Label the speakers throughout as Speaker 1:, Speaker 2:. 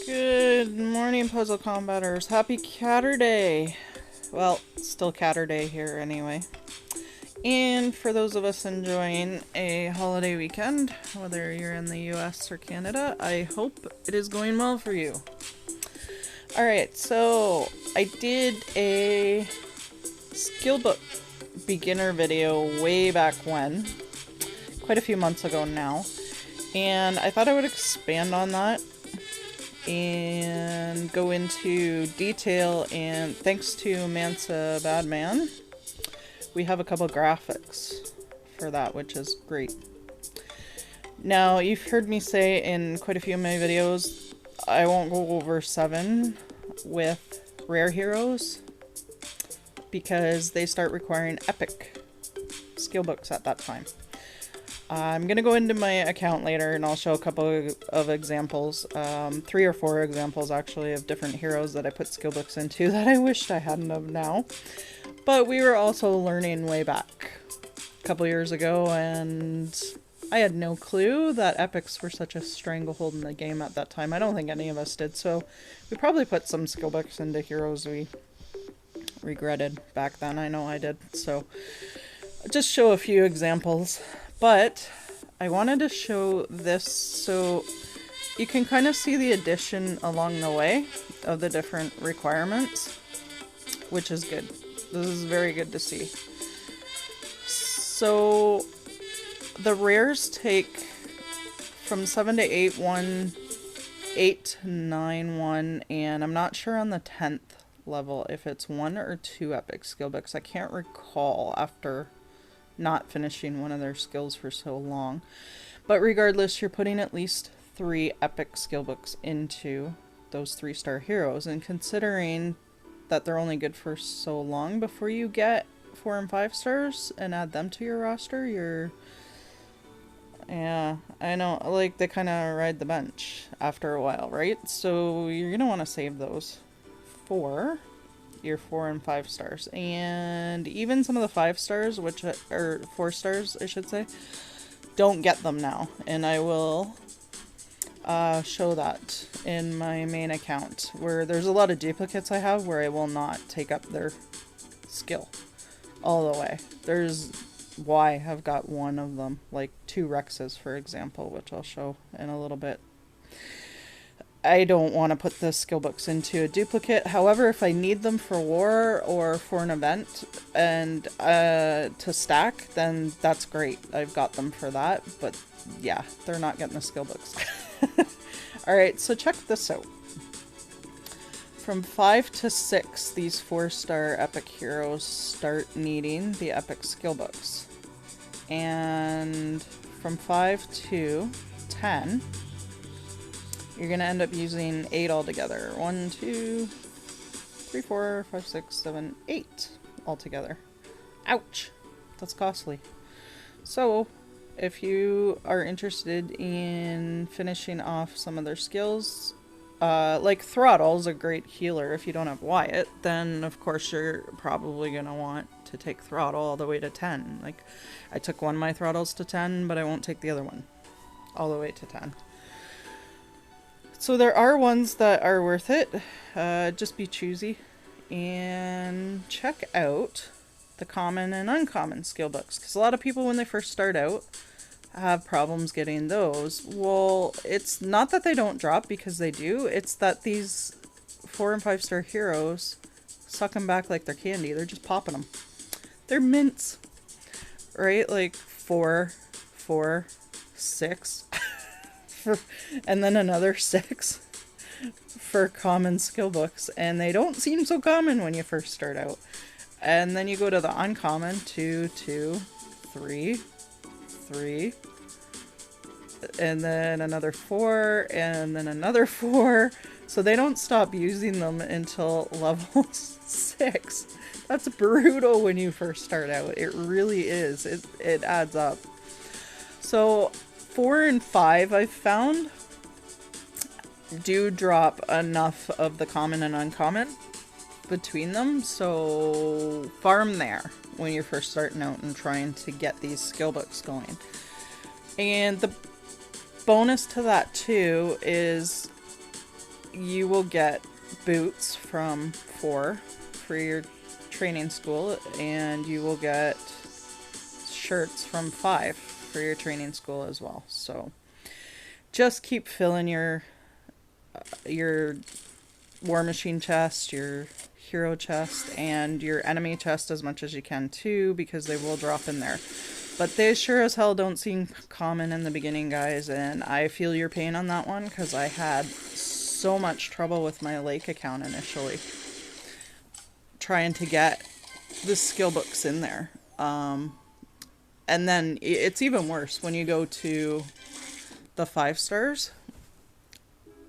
Speaker 1: Good morning, Puzzle Combaters. Happy Catterday! Well, still Catterday here anyway. And for those of us enjoying a holiday weekend, whether you're in the US or Canada, I hope it is going well for you. Alright, so I did a Skillbook beginner video way back when, quite a few months ago now, and I thought I would expand on that and go into detail, and thanks to Mansa Badman, we have a couple graphics for that, which is great. Now, you've heard me say in quite a few of my videos, I won't go over 7 with rare heroes because they start requiring epic skill books at that time. I'm going to go into my account later and I'll show a couple of examples, 3 or 4 examples actually of different heroes that I put skill books into that I wished I hadn't of now. But we were also learning way back a couple years ago, and I had no clue that epics were such a stranglehold in the game at that time. I don't think any of us did, so we probably put some skill books into heroes we regretted back then. I know I did, so I'll just show a few examples. But I wanted to show this so you can kind of see the addition along the way of the different requirements, which is good. This is very good to see. So the rares take from 7 to 8, 1, 8 to 9, 1, and I'm not sure on the 10th level if it's 1 or 2 epic skill books. I can't recall after not finishing one of their skills for so long. But regardless, you're putting at least 3 epic skill books into those 3-star heroes, and considering that they're only good for so long before you get 4 and 5 stars and add them to your roster, yeah, I know, like, they kind of ride the bench after a while, right? So you're gonna want to save those for your 4 and 5 stars, and even some of the 5 stars, which are 4 stars I should say, don't get them now, and I will show that in my main account, where there's a lot of duplicates I have where I will not take up their skill all the way. There's why I've got one of them, like 2 Rexes for example, which I'll show in a little bit. I don't want to put the skill books into a duplicate. However, if I need them for war or for an event and to stack, then that's great. I've got them for that. But yeah, they're not getting the skill books. Alright, so check this out. From 5 to 6, these 4-star epic heroes start needing the epic skill books. And from 5 to 10, you're going to end up using 8 altogether. 1, 2, 3, 4, 5, 6, 7, 8 altogether. Ouch! That's costly. So, if you are interested in finishing off some of their skills, like Throttle's a great healer. If you don't have Wyatt, then of course you're probably going to want to take Throttle all the way to 10. Like, I took one of my Throttles to 10, but I won't take the other one all the way to 10. So there are ones that are worth it. Just be choosy and check out the common and uncommon skill books, because a lot of people when they first start out have problems getting those. Well, it's not that they don't drop, because they do. It's that these 4 and 5-star heroes suck them back like they're candy. They're just popping them. They're mints, right? Like 4, 4, 6. And then another 6 for common skill books, and they don't seem so common when you first start out. And then you go to the uncommon, 2, 2, 3, 3, and then another 4, and then another 4. So they don't stop using them until level 6. That's brutal when you first start out. It really is. It adds up. So 4 and 5, I've found, do drop enough of the common and uncommon between them, so farm there when you're first starting out and trying to get these skill books going. And the bonus to that too is you will get boots from 4 for your training school, and you will get shirts from 5 for your training school as well. So just keep filling your war machine chest, your hero chest, and your enemy chest as much as you can too, because they will drop in there. But they sure as hell don't seem common in the beginning, guys, and I feel your pain on that one because I had so much trouble with my Lake account initially trying to get the skill books in there. And then it's even worse when you go to the 5 stars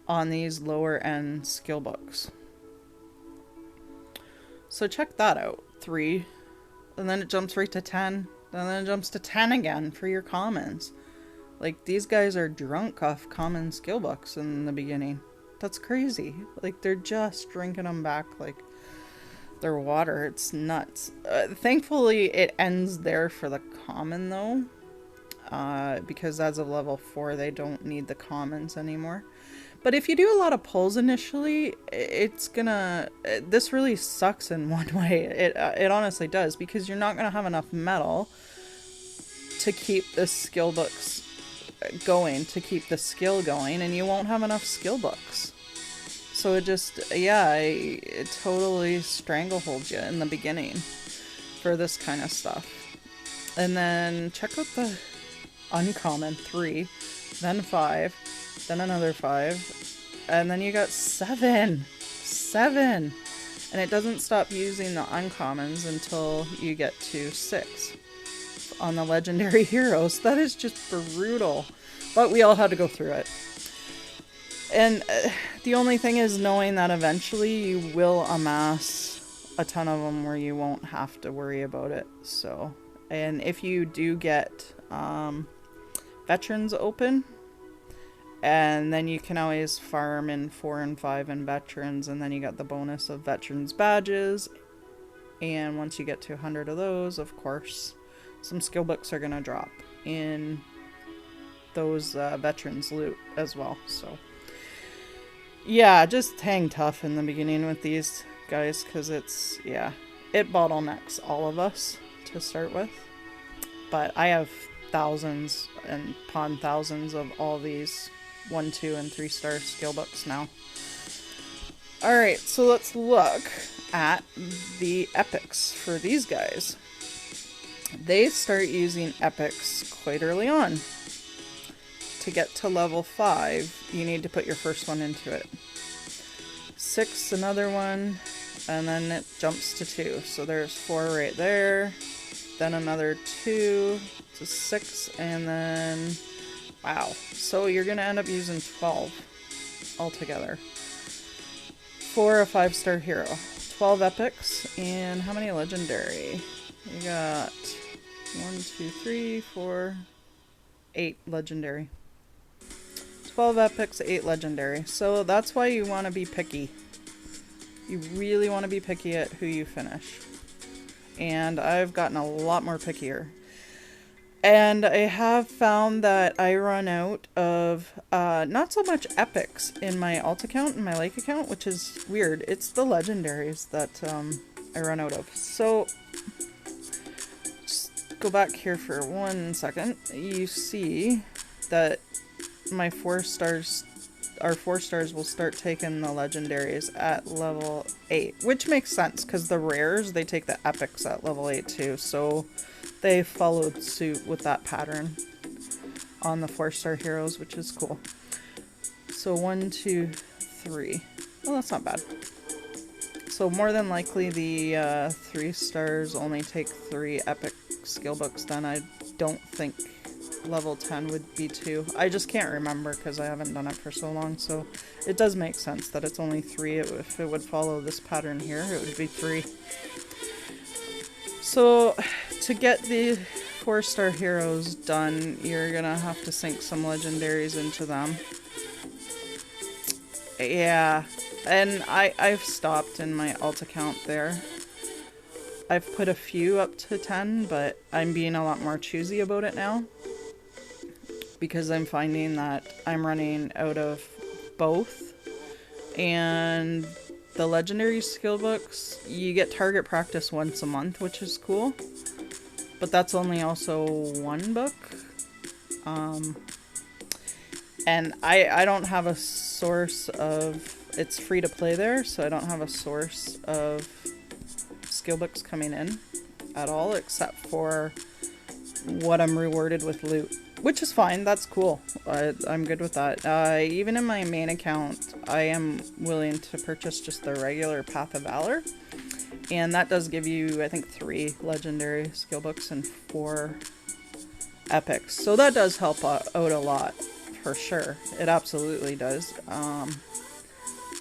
Speaker 1: on these lower end skill books. So check that out. 3, and then it jumps right to 10, and then it jumps to 10 again for your commons. Like, these guys are drunk off common skill books in the beginning. That's crazy. Like, they're just drinking them back like they're water. It's nuts. Thankfully, it ends there for the common, though. Because as of level 4, they don't need the commons anymore. But if you do a lot of pulls initially, it's gonna... This really sucks in one way. It honestly does, because you're not gonna have enough metal to keep the skill books going, to keep the skill going, and you won't have enough skill books. So it just, yeah, it totally strangleholds you in the beginning for this kind of stuff. And then check out the uncommon. 3, then 5, then another 5, and then you got 7. 7! And it doesn't stop using the uncommons until you get to 6 on the legendary heroes. That is just brutal. But we all had to go through it. And the only thing is knowing that eventually you will amass a ton of them where you won't have to worry about it. So, and if you do get veterans open, and then you can always farm in 4 and 5 in veterans, and then you got the bonus of veterans badges. And once you get to 100 of those, of course, some skill books are going to drop in those veterans loot as well. So yeah, just hang tough in the beginning with these guys, because it's, yeah, it bottlenecks all of us to start with. But I have thousands and upon thousands of all these 1, 2, and 3 star skill books now. Alright, so let's look at the epics for these guys. They start using epics quite early on. To get to level 5, you need to put your first one into it. 6, another one, and then it jumps to 2. So there's 4 right there, then another 2 to 6, and then, wow. So you're going to end up using 12 altogether for a 5-star hero. 12 epics, and how many legendary? You got 1, 2, 3, 4, 8 legendary. 12 epics, 8 legendary. So that's why you want to be picky. You really want to be picky at who you finish. And I've gotten a lot more pickier. And I have found that I run out of not so much epics in my alt account and my Lake account, which is weird. It's the legendaries that I run out of. So just go back here for 1 second. You see that my 4 stars, our 4 stars will start taking the legendaries at level 8, which makes sense because the rares, they take the epics at level 8 too, so they followed suit with that pattern on the 4-star heroes, which is cool. So 1, 2, 3. Well, that's not bad. So more than likely the 3 stars only take 3 epic skill books, then I don't think level 10 would be 2. I just can't remember because I haven't done it for so long, so it does make sense that it's only 3. If it would follow this pattern here, it would be 3. So to get the 4-star heroes done, you're gonna have to sink some legendaries into them. Yeah, and I've stopped in my alt account there. I've put a few up to 10, but I'm being a lot more choosy about it now, because I'm finding that I'm running out of both And the legendary skill books, you get target practice once a month, which is cool. But that's only also one book. And I don't have a source of... It's free to play there, so I don't have a source of skill books coming in at all, except for what I'm rewarded with loot. Which is fine, that's cool. I'm good with that. Even in my main account, I am willing to purchase just the regular Path of Valor. And that does give you, I think, 3 legendary skill books and 4 epics. So that does help out a lot, for sure. It absolutely does.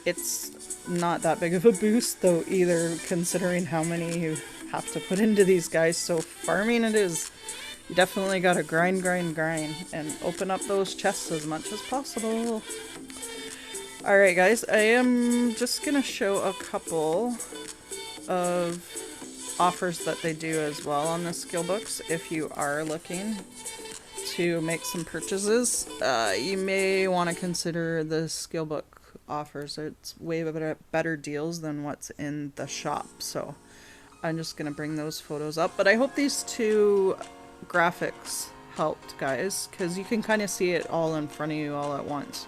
Speaker 1: It's not that big of a boost, though, either, considering how many you have to put into these guys. So farming it is... You definitely gotta grind, and open up those chests as much as possible. Alright guys, I am just gonna show a couple of offers that they do as well on the skill books. If you are looking to make some purchases, you may want to consider the skill book offers. It's way better deals than what's in the shop, so I'm just gonna bring those photos up. But I hope these 2 graphics helped, guys, because you can kind of see it all in front of you all at once,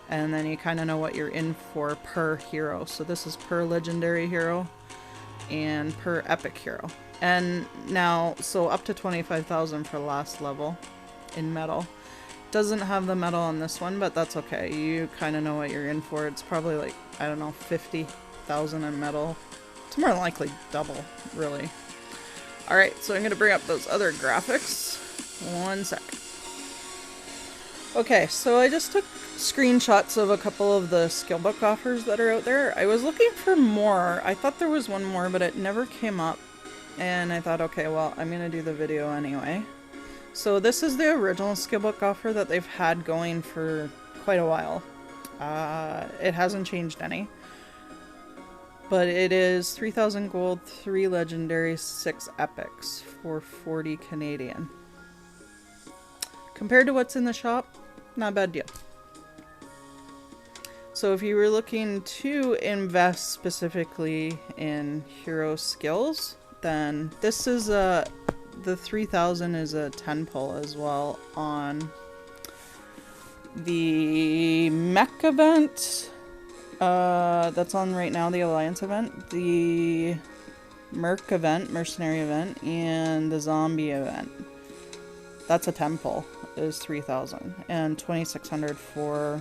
Speaker 1: and then you kind of know what you're in for per hero. So this is per legendary hero and per epic hero, and now so up to 25,000 for last level in metal. Doesn't have the metal on this one, but that's okay. You kind of know what you're in for. It's probably like, I don't know, 50,000 in metal. It's more than likely double, really. Alright, so I'm going to bring up those other graphics. One sec. Okay, so I just took screenshots of a couple of the skill book offers that are out there. I was looking for more. I thought there was one more, but it never came up. And I thought, okay, well, I'm going to do the video anyway. So this is the original skill book offer that they've had going for quite a while. It hasn't changed any. But it is 3,000 gold, 3 legendary, 6 epics for 40 Canadian. Compared to what's in the shop, not a bad deal. So if you were looking to invest specifically in hero skills, then this is the 3,000 is a 10 pull as well on the mech event. That's on right now, the Alliance event, the Merc event, Mercenary event, and the Zombie event. That's a 10 pull, is 3,000, and 2,600 for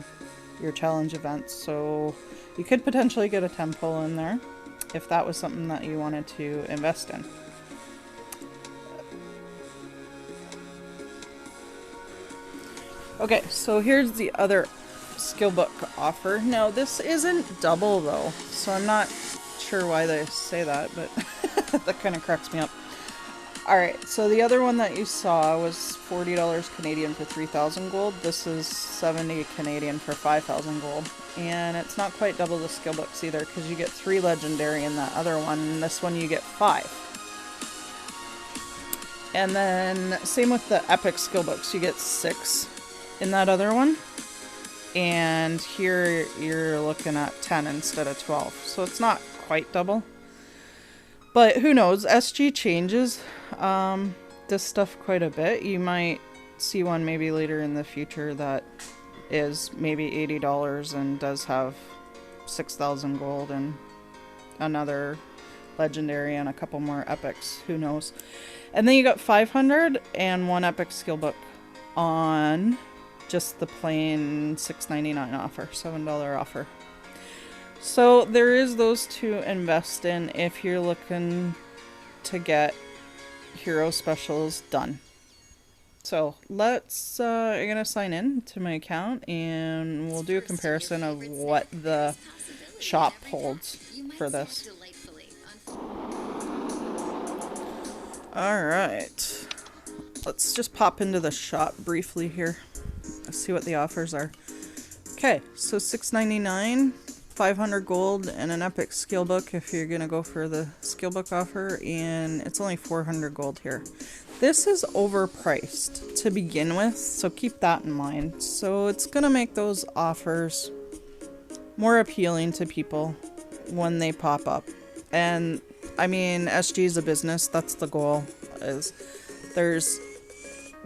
Speaker 1: your challenge events. So you could potentially get a 10 pull in there if that was something that you wanted to invest in. Okay, so here's the other skill book offer. Now this isn't double though, so I'm not sure why they say that, but that kind of cracks me up. Alright, so the other one that you saw was $40 Canadian for 3,000 gold. This is 70 Canadian for 5,000 gold. And it's not quite double the skill books either, because you get 3 legendary in that other one, and this one you get 5. And then same with the epic skill books, you get 6 in that other one. And here you're looking at 10 instead of 12. So it's not quite double. But who knows, SG changes this stuff quite a bit. You might see one maybe later in the future that is maybe $80 and does have 6,000 gold and another legendary and a couple more epics. Who knows? And then you got 500 and 1 epic skill book on just the plain $6.99 offer, $7 offer. So there is those to invest in if you're looking to get hero specials done. So let's, I'm gonna sign in to my account and we'll do a comparison of what the shop holds for this. Alright, let's just pop into the shop briefly here. Let's see what the offers are. Okay, so $6.99, 500 gold, and an epic skill book if you're gonna go for the skill book offer, and it's only 400 gold here. This is overpriced to begin with, so keep that in mind. So it's gonna make those offers more appealing to people when they pop up. And I mean, SG is a business. That's the goal. Is there's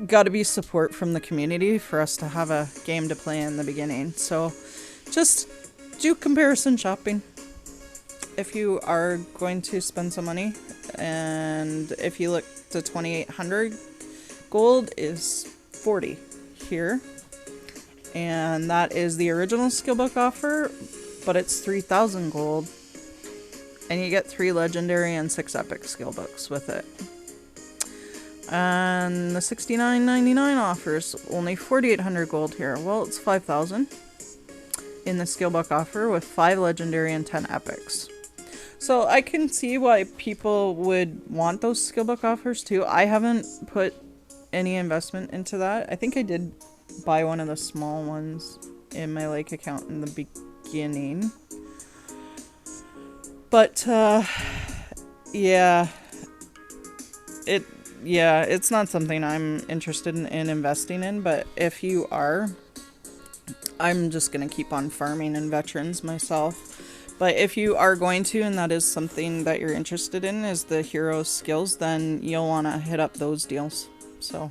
Speaker 1: got to be support from the community for us to have a game to play in the beginning. So just do comparison shopping if you are going to spend some money. And if you look to 2,800 gold is 40 here. And that is the original Skillbook offer, but it's 3,000 gold. And you get 3 legendary and 6 epic Skillbooks with it. And the $69.99 offers only 4,800 gold here. Well, it's 5,000 in the Skillbook offer with 5 legendary and 10 epics. So I can see why people would want those Skillbook offers too. I haven't put any investment into that. I think I did buy one of the small ones in my Lake account in the beginning. But yeah, it's not something I'm interested in investing in, but if you are, I'm just going to keep on farming in veterans myself. But if you are going to, and that is something that you're interested in, is the hero skills, then you'll want to hit up those deals. So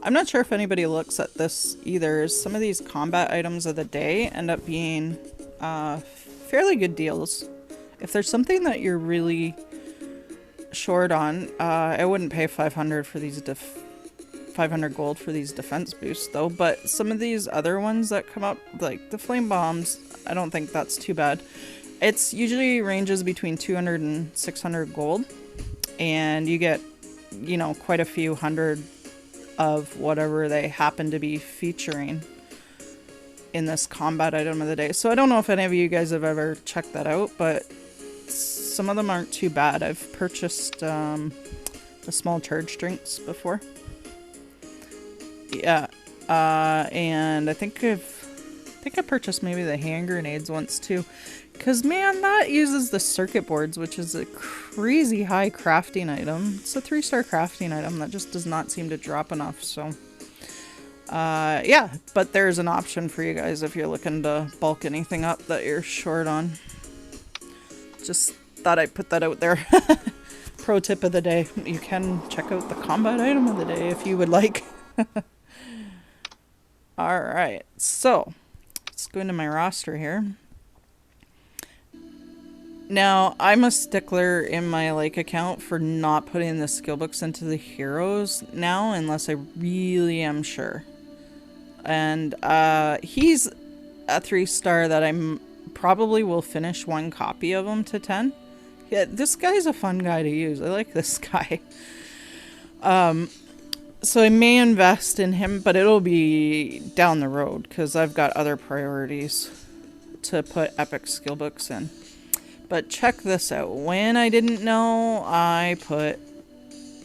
Speaker 1: I'm not sure if anybody looks at this either. Some of these combat items of the day end up being fairly good deals. If there's something that you're really short on, I wouldn't pay 500 for these 500 gold for these defense boosts though. But some of these other ones that come up, like the flame bombs, I don't think that's too bad. It's usually ranges between 200 and 600 gold, and you get, you know, quite a few hundred of whatever they happen to be featuring in this combat item of the day. So I don't know if any of you guys have ever checked that out, but some of them aren't too bad. I've purchased the small charge drinks before. Yeah, and I think I purchased maybe the hand grenades once too. Because, man, that uses the circuit boards, which is a crazy high crafting item. It's a 3-star crafting item that just does not seem to drop enough, so. Yeah, but there's an option for you guys if you're looking to bulk anything up that you're short on. Just thought I'd put that out there. Pro tip of the day. You can check out the combat item of the day if you would like. Alright, so let's go into my roster here. Now, I'm a stickler in my Lake account for not putting the skill books into the heroes now, unless I really am sure. And he's a 3-star that I'm probably will finish 1 copy of him to 10. Yeah, this guy's a fun guy to use. I like this guy. So I may invest in him, but it'll be down the road because I've got other priorities to put epic skill books in. But check this out. When I didn't know, I put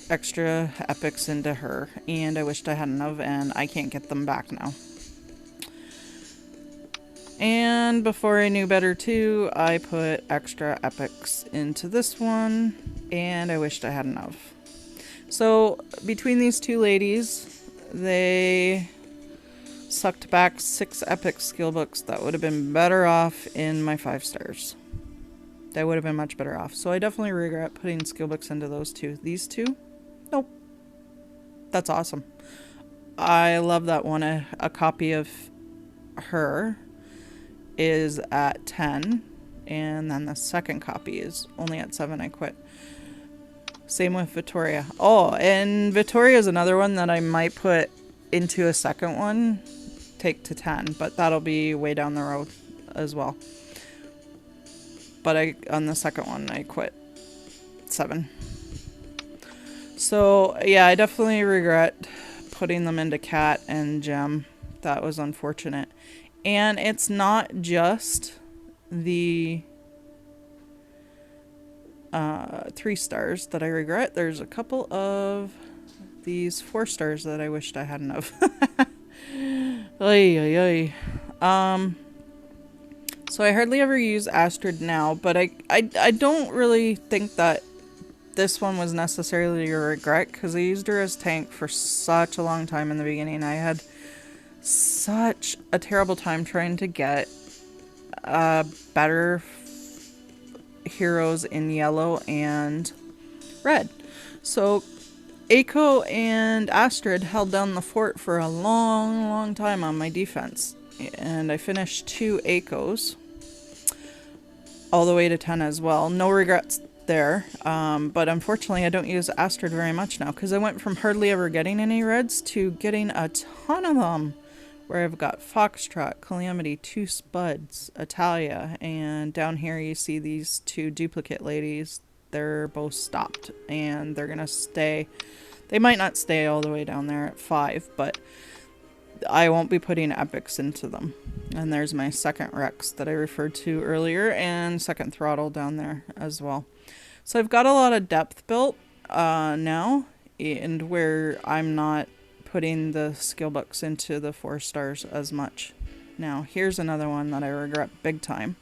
Speaker 1: extra epics into her, and I wished I hadn't have, and I can't get them back now. And before I knew better too, I put extra epics into this one, and I wished I hadn't have. So between these two ladies, they sucked back 6 epic skill books that would have been better off in my 5 stars. That would have been much better off. So I definitely regret putting skill books into those two. These two? Nope. That's awesome. I love that one. A copy of her is at 10. And then the second copy is only at 7. I quit. Same with Vittoria. Oh, and Vittoria is another one that I might put into a second one. Take to 10. But that'll be way down the road as well. But on the second one, I quit 7. So, yeah, I definitely regret putting them into Cat and Gem. That was unfortunate. And it's not just the 3 stars that I regret. There's a couple of these 4 stars that I wished I hadn't have. Oy, oy, oy. So I hardly ever use Astrid now, but I don't really think that this one was necessarily a regret, because I used her as tank for such a long time in the beginning. I had such a terrible time trying to get better heroes in yellow and red. So Aiko and Astrid held down the fort for a long, long time on my defense. And I finished 2 Aikos all the way to 10 as well. No regrets there. But unfortunately, I don't use Astrid very much now because I went from hardly ever getting any reds to getting a ton of them. Where I've got Foxtrot, Calamity, 2 Spuds, Italia, and down here you see these 2 duplicate ladies. They're both stopped, and they're going to stay. They might not stay all the way down there at 5, but I won't be putting epics into them. And there's my second Rex that I referred to earlier, and second Throttle down there as well. So I've got a lot of depth built now, and where I'm not putting the skill books into the 4 stars as much. Now, here's another one that I regret big time.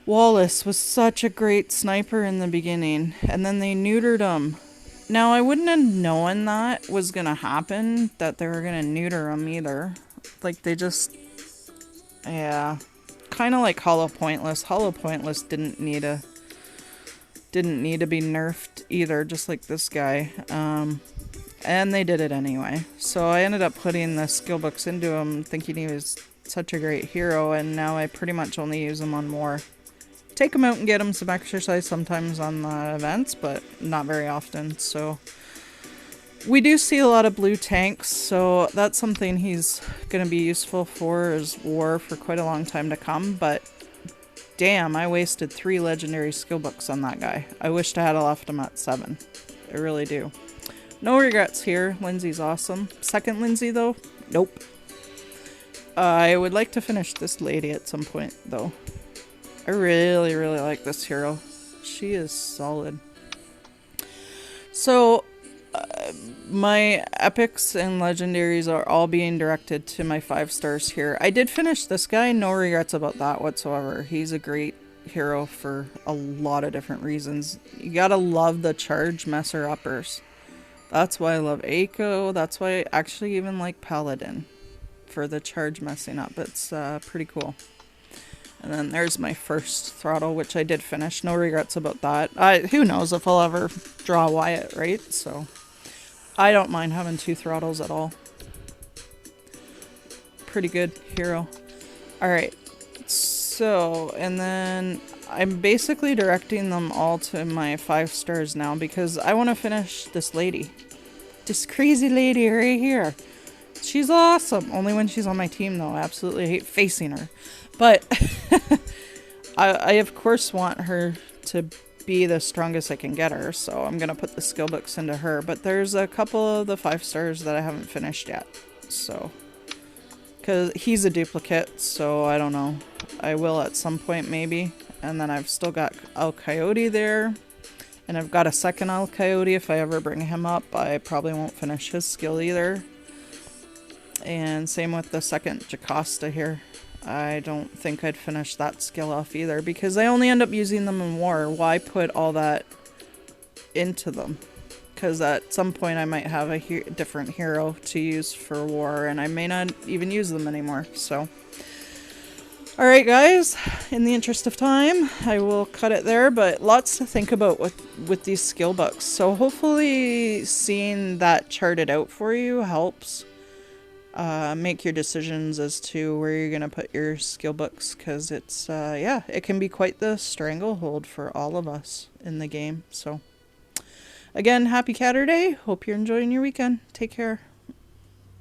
Speaker 1: Wallace was such a great sniper in the beginning, and then they neutered him. Now, I wouldn't have known that was going to happen, that they were going to neuter him either. Like, they just... Yeah. Kind of like Hollow Pointless. Hollow Pointless didn't need to be nerfed either, just like this guy. And they did it anyway. So I ended up putting the skill books into him thinking he was such a great hero, and now I pretty much only use him on war. Take him out and get him some exercise sometimes on the events, but not very often. So we do see a lot of blue tanks, so that's something he's going to be useful for as war for quite a long time to come, but damn, I wasted 3 legendary skill books on that guy. I wished I had left him at 7. I really do. No regrets here. Lindsay's awesome. Second Lindsay, though? Nope. I would like to finish this lady at some point, though. I really, really like this hero. She is solid. So, my epics and legendaries are all being directed to my 5 stars here. I did finish this guy. No regrets about that whatsoever. He's a great hero for a lot of different reasons. You gotta love the charge messer-uppers. That's why I love Aiko. That's why I actually even like Paladin for the charge messing up. It's pretty cool. And then there's my first Throttle, which I did finish. No regrets about that. Who knows if I'll ever draw Wyatt, right? So I don't mind having 2 Throttles at all. Pretty good hero. Alright. So, and then I'm basically directing them all to my 5 stars now because I want to finish this lady. This crazy lady right here. She's awesome. Only when she's on my team though. I absolutely hate facing her. But I of course want her to be the strongest I can get her. So I'm going to put the skill books into her. But there's a couple of the 5 stars that I haven't finished yet. So, because he's a duplicate. So I don't know. I will at some point maybe. And then I've still got El Coyote there. And I've got a second El Coyote. If I ever bring him up, I probably won't finish his skill either. And same with the second Jocasta here. I don't think I'd finish that skill off either. Because I only end up using them in war. Why put all that into them? Because at some point I might have a different hero to use for war. And I may not even use them anymore. So... Alright guys, in the interest of time, I will cut it there, but lots to think about with these skill books. So hopefully seeing that charted out for you helps make your decisions as to where you're going to put your skill books, because it's, yeah, it can be quite the stranglehold for all of us in the game. So again, happy Catterday. Hope you're enjoying your weekend. Take care.